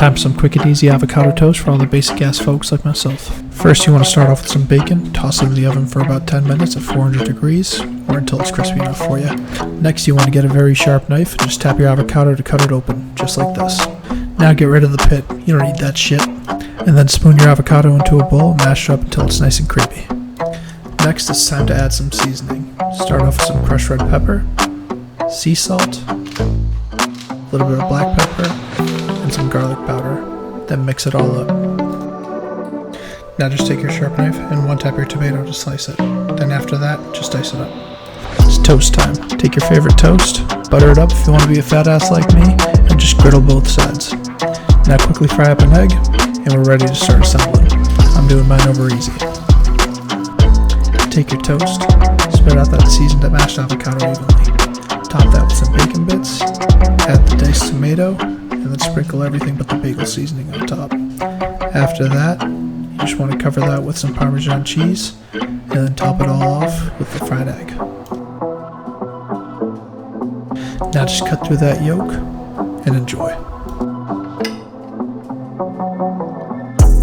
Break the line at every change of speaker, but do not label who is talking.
Time for some quick and easy avocado toast for all the basic ass folks like myself. First, you want to start off with some bacon, toss it in the oven for about 10 minutes at 400 degrees, or until it's crispy enough for you. Next, you want to get a very sharp knife and just tap your avocado to cut it open, just like this. Now get rid of the pit, you don't need that shit. And then spoon your avocado into a bowl and mash it up until it's nice and creamy. Next, it's time to add some seasoning. Start off with some crushed red pepper, sea salt, a little bit of black pepper, and some garlic powder. Then mix it all up. Now just take your sharp knife and one tap your tomato to slice it. Then after that, just dice it up. It's toast time. Take your favorite toast, butter it up if you want to be a fat ass like me, and just griddle both sides. Now quickly fry up an egg, and we're ready to start assembling. I'm doing mine over easy. Take your toast, spread out that seasoned and mashed avocado evenly. Top that with some bacon bits, add the diced tomato, and then sprinkle everything but the bagel seasoning on top. After that, you just want to cover that with some Parmesan cheese, and then top it all off with the fried egg. Now just cut through that yolk and enjoy.